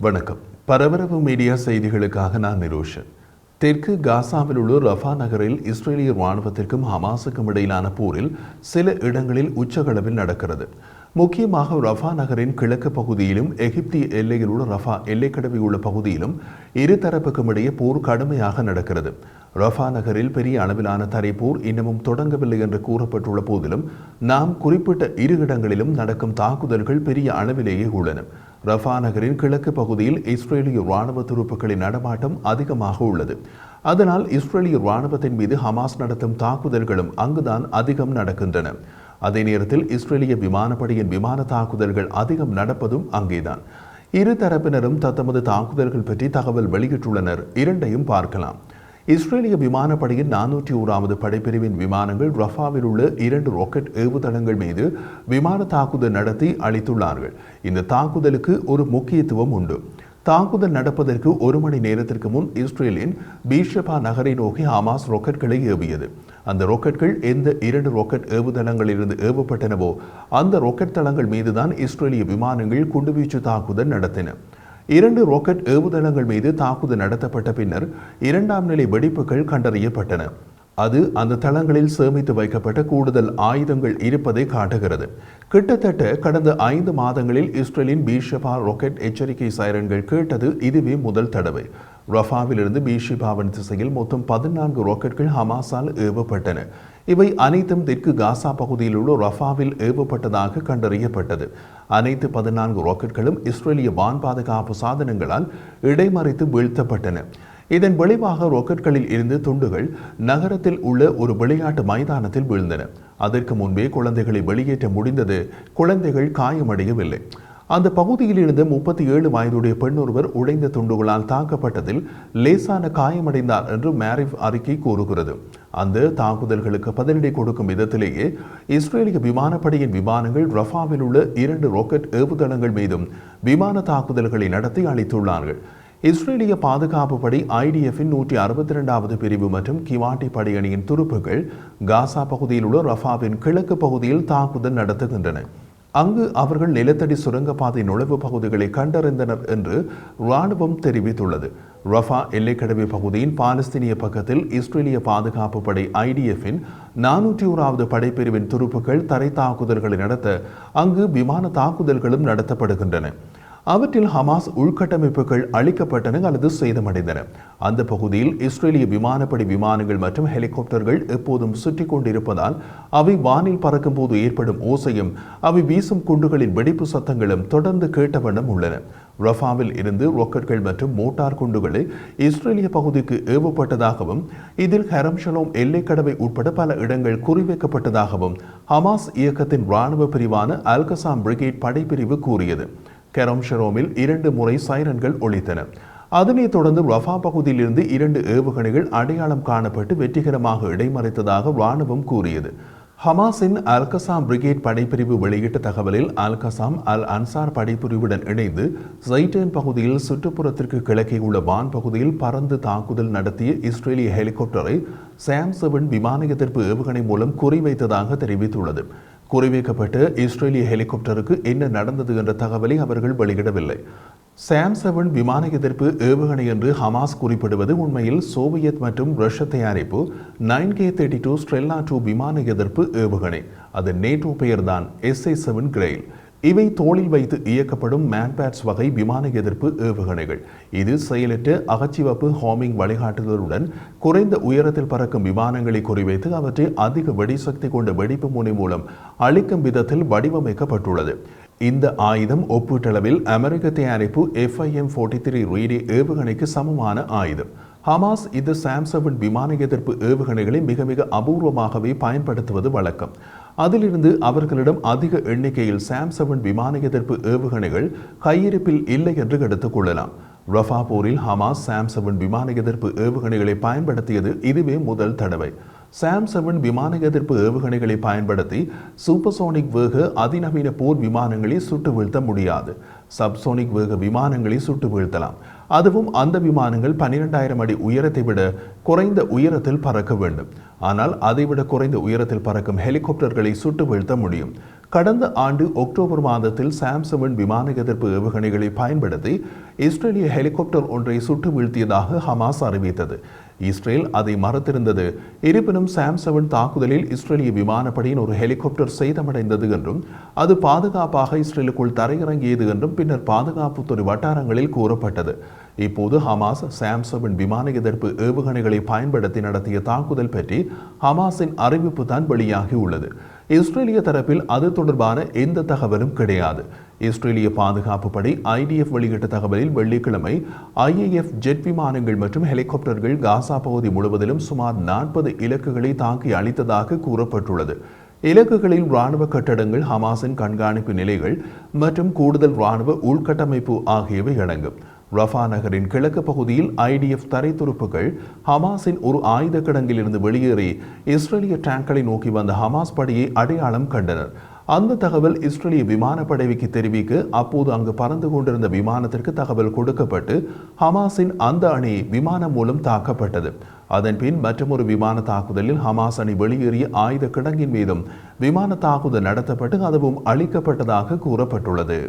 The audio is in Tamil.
வணக்கம். பரபரப்பு மீடியா செய்திகளுக்காக நான் நிரோஷன். தெற்கு காசாவில் உள்ள ரஃபா நகரில் இஸ்ரேலிய ராணுவத்திற்கும் ஹமாஸுக்கும் இடையிலான போரில் சில இடங்களில் உச்சகளவில் நடக்கிறது. முக்கியமாக ரஃபா நகரின் கிழக்கு பகுதியிலும் எகிப்திய எல்லையில் உள்ள ரஃபா எல்லைக்கடவை உள்ள பகுதியிலும் இருதரப்புக்கும் இடையே போர் கடுமையாக நடக்கிறது. ரஃபா நகரில் பெரிய அளவிலான தரைப்போர் இன்னமும் தொடங்கவில்லை என்று கூறப்பட்டுள்ள போதிலும் நாம் குறிப்பிட்ட இரு இடங்களிலும் நடக்கும் தாக்குதல்கள் பெரிய அளவிலேயே உள்ளன. ரஃபா நகரின் கிழக்கு பகுதியில் இஸ்ரேலிய ராணுவ துருப்புக்களின் நடமாட்டம் அதிகமாக உள்ளது. அதனால் இஸ்ரேலிய ராணுவத்தின் மீது ஹமாஸ் நடத்தும் தாக்குதல்களும் அங்குதான் அதிகம் நடக்கின்றன. அதே நேரத்தில் இஸ்ரேலிய விமானப்படையின் விமான தாக்குதல்கள் அதிகம் நடப்பதும் அங்கேதான். இரு தரப்பினரும் தத்தமது தாக்குதல்கள் பற்றி தகவல் வெளியிட்டுள்ளனர். இரண்டையும் பார்க்கலாம். இஸ்ரேலிய விமானப்படையின் 401வது படைப்பிரிவின் விமானங்கள் ரஃபாவில் உள்ள 2 ராக்கெட் ஏவுதளங்கள் மீது விமான தாக்குதல் நடத்தி அளித்துள்ளார்கள். இந்த தாக்குதலுக்கு ஒரு முக்கியத்துவம் உண்டு. தாக்குதல் நடப்பதற்கு 1 மணி நேரத்திற்கு முன் இஸ்ரேலின் பீர்ஷெபா நகரை நோக்கி ஹமாஸ் ராக்கெட்களை ஏவியது. அந்த ராக்கெட்கள் எந்த 2 ராக்கெட் ஏவுதளங்களிலிருந்து ஏவப்பட்டனவோ அந்த ராக்கெட் தளங்கள் மீதுதான் இஸ்ரேலிய விமானங்கள் குண்டுவீச்சு தாக்குதல் நடத்தின. 2 ராக்கெட் ஏவுதளங்கள் மீது தாக்குதல் நடத்தப்பட்ட பின்னர் 2ஆம் நிலை வெடிப்புகள் கண்டறியப்பட்டன. அது அந்த தளங்களில் சேமித்து வைக்கப்பட்ட கூடுதல் ஆயுதங்கள் இருப்பதை காட்டுகிறது. கிட்டத்தட்ட கடந்த 5 மாதங்களில் இஸ்ரேலின் பீர்ஷெபா ராக்கெட் எச்சரிக்கை சைரன்கள் கேட்டது இதுவே முதல் தடவை. ரஃபாவிலிருந்து பீர்ஷெபாவின் திசையில் மொத்தம் 14 ராக்கெட்கள் ஹமாஸால் ஏவப்பட்டன. இவை அனைத்தும் தெற்கு காசா பகுதியில் உள்ள ரஃபாவில் ஏவப்பட்டதாக கண்டறியப்பட்டது. அனைத்து 14 ராக்கெட்களும் இஸ்ரேலிய வான் பாதுகாப்பு சாதனங்களால் இடைமறித்து வீழ்த்தப்பட்டன. இதன் விளைவாக ராக்கெட்களில் இருந்து துண்டுகள் நகரத்தில் உள்ள ஒரு விளையாட்டு மைதானத்தில் வீழ்ந்தன. அதற்கு முன்பே குழந்தைகளை வெளியேற்ற முடிந்தது. குழந்தைகள் காயமடையவில்லை. அந்த பகுதியில் இருந்த 37 வயதுடைய பெண் ஒருவர் உடைந்த துண்டுகளால் தாக்கப்பட்டதில் லேசான காயமடைந்தார் என்று மேரிஃப் அறிக்கை கூறுகிறது. அந்த தாக்குதல்களுக்கு பதிலடி கொடுக்கும் விதத்திலேயே இஸ்ரேலிய விமானப்படையின் விமானங்கள் ரஃபாவில் உள்ள 2 ராக்கெட் ஏவுதளங்கள் மீதும் விமான தாக்குதல்களை நடத்தி அளித்துள்ளார்கள். இஸ்ரேலிய பாதுகாப்பு படை IDFின் 162வது பிரிவு மற்றும் கிவாட்டி படையணியின் துருப்புகள் காசா பகுதியில் உள்ள ரஃபாவின் கிழக்கு பகுதியில் தாக்குதல் நடத்துகின்றன. அங்கு அவர்கள் நிலத்தடி சுரங்கப்பாதை நுழைவு பகுதிகளை கண்டறிந்தனர் என்று ராணுவம் தெரிவித்துள்ளது. ரஃபா எல்லைக்கடவை பகுதியின் பாலஸ்தீனிய பக்கத்தில் இஸ்ரேலிய பாதுகாப்பு படை IDFின் 401வது படைப்பிரிவின் துருப்புகள் தரை தாக்குதல்களை நடத்த அங்கு விமான தாக்குதல்களும் நடத்தப்படுகின்றன. அவற்றில் ஹமாஸ் உள்கட்டமைப்புகள் அளிக்கப்பட்டன அல்லது சேதமடைந்தன. அந்த பகுதியில் இஸ்ரேலிய விமானப்படை விமானங்கள் மற்றும் ஹெலிகாப்டர்கள் எப்போதும் சுற்றி கொண்டிருப்பதால் அவை வானில் பறக்கும் போது ஏற்படும் ஓசையும் அவை வீசும் குண்டுகளின் வெடிப்பு சத்தங்களும் தொடர்ந்து கேட்ட வண்ணம் உள்ளன. ரஃபாவில் இருந்து ராக்கெட்கள் மற்றும் மோட்டார் குண்டுகளை இஸ்ரேலிய பகுதிக்கு ஏவப்பட்டதாகவும் இதில் ஹெரம் ஷலோம் எல்லைக்கடவை உட்பட பல இடங்கள் குறிவைக்கப்பட்டதாகவும் ஹமாஸ் இயக்கத்தின் இராணுவ பிரிவான அல் கசாம் பிரிகேட் படைப்பிரிவு கூறியது. கெரம் ஷரோமில் 2 முறை சைரன்கள் ஒலித்தன. அதனைத் தொடர்ந்து ரஃபா பகுதியில் இருந்து 2 ஏவுகணைகள் அடையாளம் காணப்பட்டு வெற்றிகரமாக இடைமறித்ததாக ராணுவம் கூறியது. ஹமாஸின் அல் கசாம் பிரிகேட் படைப்பிரிவு வெளியிட்ட தகவலில் அல் கசாம் அல் அன்சார் படைப்பிரிவுடன் இணைந்து ஜைட்டேன் பகுதியில் சுற்றுப்புறத்திற்கு கிழக்கே உள்ள வான் பகுதியில் பறந்து தாக்குதல் நடத்திய இஸ்ரேலிய ஹெலிகாப்டரை SAM-7 விமான எதிர்ப்பு ஏவுகணை மூலம் குறிவைத்ததாக தெரிவித்துள்ளது. குறிவைக்கப்பட்ட இஸ்ரேலிய ஹெலிகாப்டருக்கு என்ன நடந்தது என்ற தகவலை அவர்கள் வெளியிடவில்லை. SAM-7 விமான எதிர்ப்பு ஏவுகணை என்று ஹமாஸ் குறிப்பிடுவது உண்மையில் சோவியத் மற்றும் ரஷ்ய தயாரிப்பு 9K-32 ஸ்ட்ரெல்லா 2 விமான எதிர்ப்பு ஏவுகணை. அது நேட்டோ பெயர்தான் SA-7 கிரெயில். இவை தோளில் வைத்து இயக்கப்படும் மேன்பேட்ஸ் வகை விமான எதிர்ப்பு ஏவுகணைகள். இது செயலற்ற அகச்சிவப்பு ஹோமிங் வழிகாட்டுதலுடன் குறைந்த உயரத்தில் பறக்கும் விமானங்களை குறிவைத்து அவற்றை அதிக வெடிசக்தி கொண்ட வெடிப்பு முனை மூலம் அளிக்கும் விதத்தில் வடிவமைக்கப்பட்டுள்ளது. இந்த ஆயுதம் ஒப்பீட்டளவில் அமெரிக்க தயாரிப்பு FIM-43 ரீடே ஏவுகணைக்கு சமமான ஆயுதம். ஹமாஸ் இந்த SAM-7 விமான எதிர்ப்பு ஏவுகணைகளை மிக மிக அபூர்வமாகவே பயன்படுத்துவது வழக்கம். அதிலிருந்து அவர்களிடம் அதிக எண்ணிக்கையில் SAM-7 விமான எதிர்ப்பு ஏவுகணைகள் கையிருப்பில் இல்லை என்று எடுத்துக்கொள்ளலாம். ரஃபா போரில் ஹமாஸ் SAM-7 விமான எதிர்ப்பு ஏவுகணைகளை பயன்படுத்தியது இதுவே முதல் தடவை. SAM-7 விமான எதிர்ப்பு ஏவுகணைகளை பயன்படுத்தி சூப்பர்சோனிக் வேக அதிநவீன போர் விமானங்களை சுட்டு வீழ்த்த முடியாது. சப்சோனிக் வேக விமானங்களை சுட்டு வீழ்த்தலாம். அதுவும் அந்த விமானங்கள் 12,000 அடி உயரத்தை விட குறைந்த உயரத்தில் பறக்க வேண்டும். ஆனால் அதைவிட குறைந்த உயரத்தில் பறக்கும் ஹெலிகாப்டர்களை சுட்டு வீழ்த்த முடியும். கடந்த ஆண்டு அக்டோபர் மாதத்தில் சாம்-7 விமான எதிர்ப்பு ஏவுகணைகளை பயன்படுத்தி இஸ்ரேலிய ஹெலிகாப்டர் ஒன்றை சுட்டு வீழ்த்தியதாக ஹமாஸ் அறிவித்தது. இஸ்ரேல் அதை மறுத்திருந்தது. இருப்பினும் சாம்-7 தாக்குதலில் இஸ்ரேலிய விமானப்படையின் ஒரு ஹெலிகாப்டர் சேதமடைந்தது என்றும் அது பாதுகாப்பாக இஸ்ரேலுக்குள் தரையிறங்கியது என்றும் பின்னர் பாதுகாப்புத்துறை வட்டாரங்களில் கூறப்பட்டது. இப்போது ஹமாஸ் சாம்-7 விமான எதிர்ப்பு ஏவுகணைகளை பயன்படுத்தி நடத்திய தாக்குதல் பற்றி ஹமாஸின் அறிவிப்பு தான் வெளியாகியுள்ளது. இஸ்ரேலிய தரப்பில் அது தொடர்பான எந்த தகவலும் கிடையாது. இஸ்ரேலிய பாதுகாப்பு படை IDF வெளியிட்ட தகவலில் வெள்ளிக்கிழமை IAF ஜெட் விமானங்கள் மற்றும் ஹெலிகாப்டர்கள் காசா பகுதி முழுவதிலும் சுமார் 40 இலக்குகளை தாக்கி அழித்ததாக கூறப்பட்டுள்ளது. இலக்குகளில் இராணுவ கட்டடங்கள், ஹமாஸின் கண்காணிப்பு நிலைகள் மற்றும் கூடுதல் இராணுவ உள்கட்டமைப்பு ஆகியவை அடங்கும். ரஃபா நகரின் கிழக்கு பகுதியில் IDF தரைத்துருப்புகள் ஹமாஸின் ஒரு ஆயுத கிடங்கிலிருந்து வெளியேறி இஸ்ரேலிய டேங்களை நோக்கி வந்த ஹமாஸ் படையை அடையாளம் கண்டனர். அந்த தகவல் இஸ்ரேலிய விமானப்படைக்கு தெரிவிக்க அப்போது அங்கு பறந்து கொண்டிருந்த விமானத்திற்கு தகவல் கொடுக்கப்பட்டு ஹமாஸின் அந்த அணி விமானம் மூலம் தாக்கப்பட்டது. அதன்பின் மற்றொரு விமான தாக்குதலில் ஹமாஸ் அணி வெளியேறிய ஆயுத கிடங்கின் மீதும் விமான தாக்குதல் நடத்தப்பட்டு அதுவும் அழிக்கப்பட்டதாக கூறப்பட்டுள்ளது.